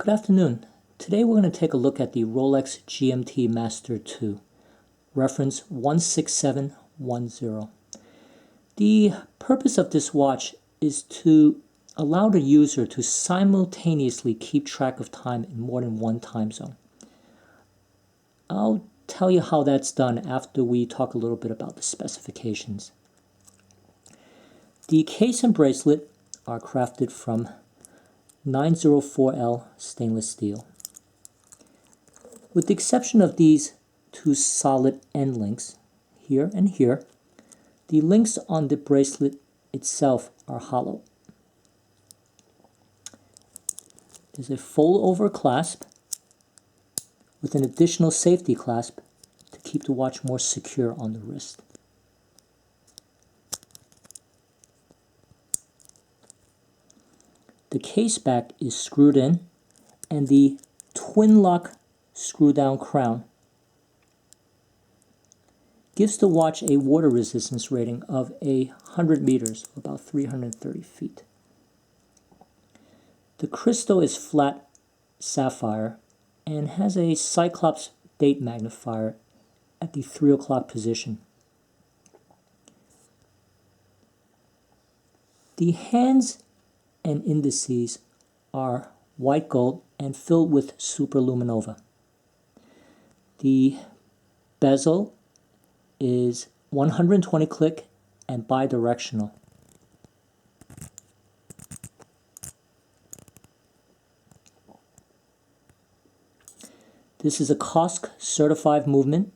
Good afternoon. Today we're going to take a look at the Rolex GMT Master 2, reference 16710. The purpose of this watch is to allow the user to simultaneously keep track of time in more than one time zone. I'll tell you how that's done after we talk a little bit about the specifications. The case and bracelet are crafted from 904L stainless steel. With the exception of these two solid end links, here and here, the links on the bracelet itself are hollow. There's a fold-over clasp with an additional safety clasp to keep the watch more secure on the wrist. The case back is screwed in, and the twin lock screw down crown gives the watch a water resistance rating of 100 meters, about 330 feet. The crystal is flat sapphire and has a Cyclops date magnifier at the 3 o'clock position. The hands and indices are white gold and filled with superluminova. The bezel is 120 click and bidirectional. This is a COSC certified movement,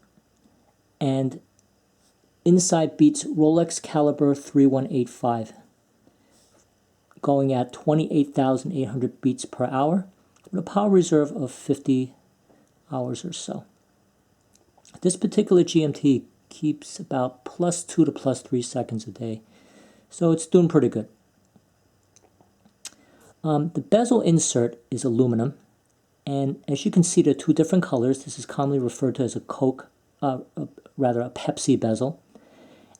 and inside beats Rolex caliber 3185. Going at 28,800 beats per hour with a power reserve of 50 hours or so. This particular GMT keeps about +2 to +3 seconds a day, so it's doing pretty good. The bezel insert is aluminum, and as you can see, there are two different colors. This is commonly referred to as a Pepsi bezel,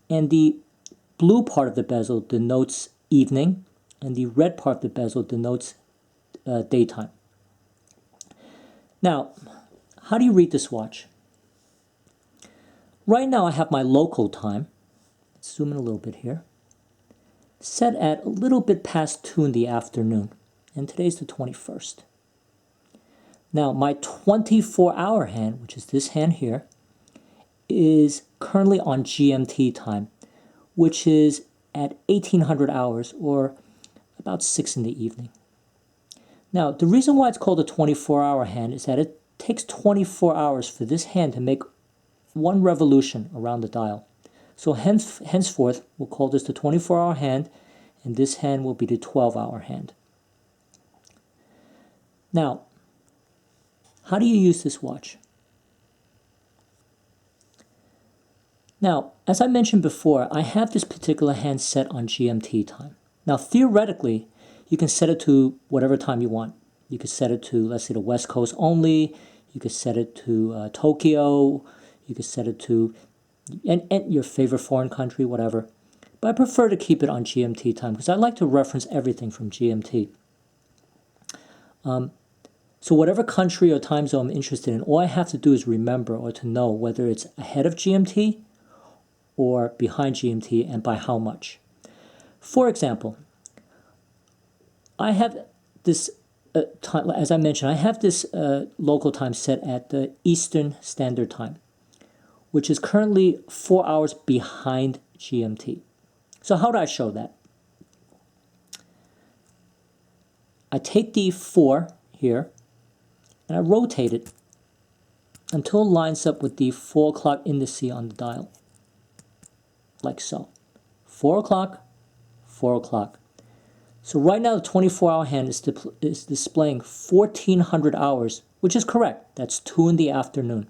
and the blue part of the bezel denotes evening, and the red part of the bezel denotes daytime. Now, how do you read this watch? Right now I have my local time, let's zoom in a little bit here, set at a little bit past 2 in the afternoon, and today's the 21st. Now my 24-hour hand, which is this hand here, is currently on GMT time, which is at 1800 hours, or about 6 in the evening. Now, the reason why it's called a 24-hour hand is that it takes 24 hours for this hand to make one revolution around the dial. So henceforth, we'll call this the 24-hour hand, and this hand will be the 12-hour hand. Now, how do you use this watch? Now, as I mentioned before, I have this particular hand set on GMT time. Now, theoretically, you can set it to whatever time you want. You could set it to, let's say, the West Coast only. You could set it to Tokyo. You could set it to and your favorite foreign country, whatever. But I prefer to keep it on GMT time because I like to reference everything from GMT. So whatever country or time zone I'm interested in, all I have to do is remember or to know whether it's ahead of GMT or behind GMT and by how much. For example, I have this time, as I mentioned, I have this local time set at the Eastern Standard Time, which is currently 4 hours behind GMT. So how do I show that? I take the 4 here and I rotate it until it lines up with the 4 o'clock indice on the dial, like so. 4 o'clock, 4 o'clock. So right now the 24-hour hand is displaying 1400 hours, which is correct. That's 2 in the afternoon.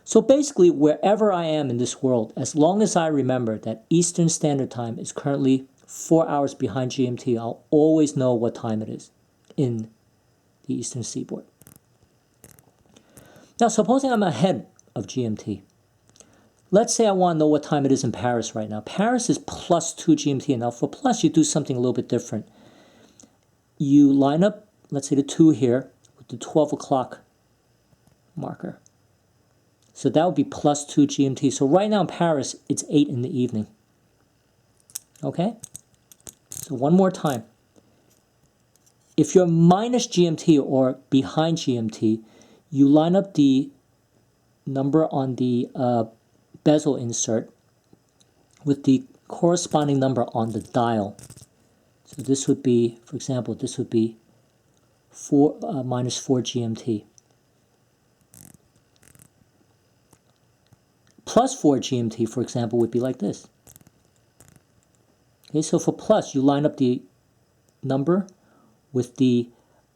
So basically, wherever I am in this world, as long as I remember that Eastern Standard Time is currently 4 hours behind GMT, I'll always know what time it is in the Eastern Seaboard. Now, supposing I'm ahead of GMT. Let's say I want to know what time it is in Paris right now. Paris is +2 GMT. Now for plus, you do something a little bit different. You line up let's say the 2 here with the 12 o'clock marker. So that would be plus 2 GMT. So right now in Paris, it's 8 in the evening. Okay? So one more time. If you're minus GMT or behind GMT, you line up the number on the bezel insert with the corresponding number on the dial. So this would be, for example, this would be minus 4 GMT. Plus 4 GMT, for example, would be like this. Okay, so for plus, you line up the number with the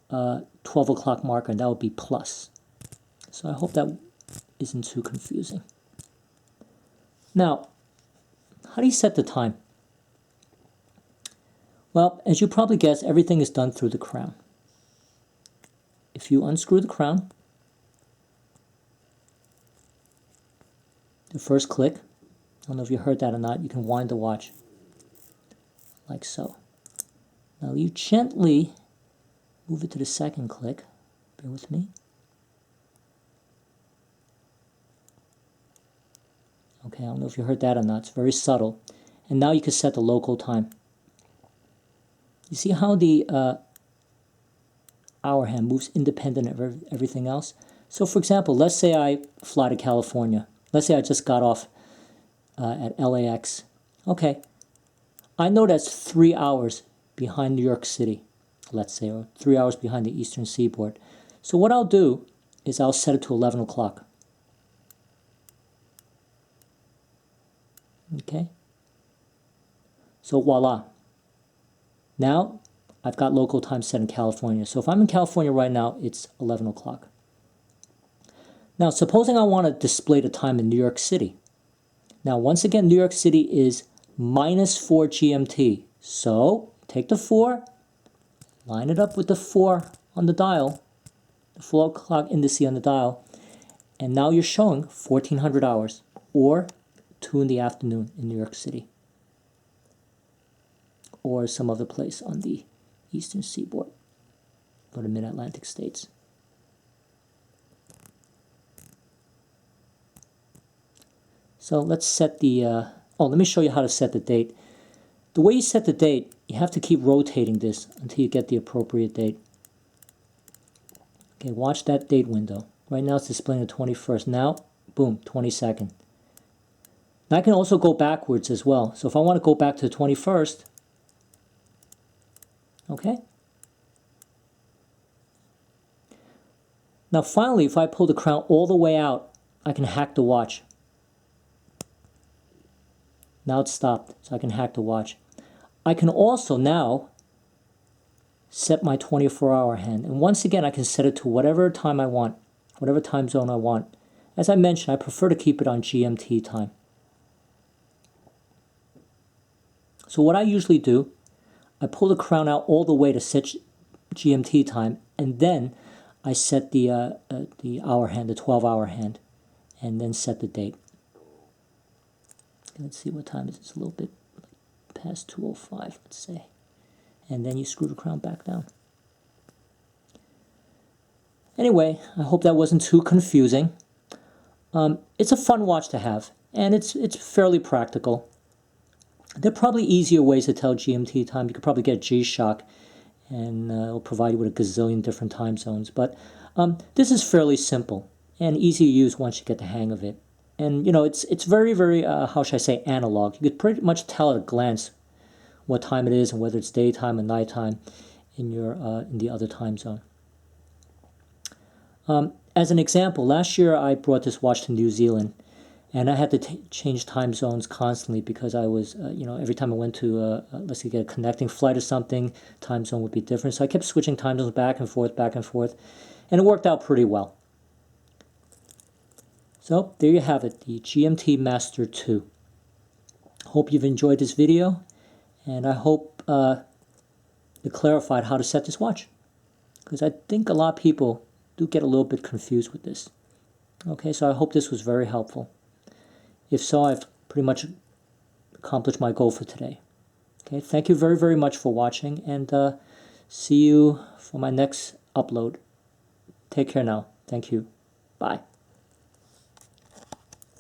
12 o'clock marker, and that would be plus. So I hope that isn't too confusing. Now, how do you set the time? Well, as you probably guessed, everything is done through the crown. If you unscrew the crown, the first click, I don't know if you heard that or not, you can wind the watch like so. Now you gently move it to the second click. Bear with me. Okay, I don't know if you heard that or not. It's very subtle. And now you can set the local time. You see how the hour hand moves independent of everything else? So for example, let's say I fly to California. Let's say I just got off at LAX. Okay, I know that's 3 hours behind New York City, let's say, or 3 hours behind the Eastern Seaboard. So what I'll do is I'll set it to 11 o'clock. Okay, so voila. Now I've got local time set in California. So if I'm in California right now, it's 11 o'clock. Now supposing I want to display the time in New York City. Now once again, New York City is minus 4 GMT. So take the 4, line it up with the 4 on the dial, the 4 o'clock indice on the dial, and now you're showing 1400 hours, or 2 in the afternoon in New York City, or some other place on the Eastern Seaboard, or the Mid-Atlantic states. So let's set the, let me show you how to set the date. The way you set the date, you have to keep rotating this until you get the appropriate date. Okay, watch that date window. Right now it's displaying the 21st. Now, boom, 22nd. Now I can also go backwards as well. So if I want to go back to the 21st, okay. Now finally, if I pull the crown all the way out, I can hack the watch. Now it's stopped, so I can hack the watch. I can also now set my 24-hour hand. And once again, I can set it to whatever time I want, whatever time zone I want. As I mentioned, I prefer to keep it on GMT time. So what I usually do, I pull the crown out all the way to set GMT time, and then I set the hour hand, the 12-hour hand, and then set the date. Let's see what time it is. It's a little bit past 2:05, let's say. And then you screw the crown back down. Anyway, I hope that wasn't too confusing. It's a fun watch to have, and it's fairly practical. There are probably easier ways to tell GMT time. You could probably get G-Shock, and it'll provide you with a gazillion different time zones. But this is fairly simple and easy to use once you get the hang of it. And you know, it's very, very, how should I say, analog. You could pretty much tell at a glance what time it is and whether it's daytime or nighttime in your in the other time zone. As an example, last year I brought this watch to New Zealand, and I had to change time zones constantly because I was, you know, every time I went to, let's say, get a connecting flight or something, time zone would be different. So I kept switching time zones back and forth, and it worked out pretty well. So there you have it, the GMT Master 2. Hope you've enjoyed this video, and I hope it clarified how to set this watch, because I think a lot of people do get a little bit confused with this. Okay, so I hope this was very helpful. If so, I've pretty much accomplished my goal for today. Okay, thank you very, very much for watching, and See you for my next upload. Take care now. Thank you. Bye.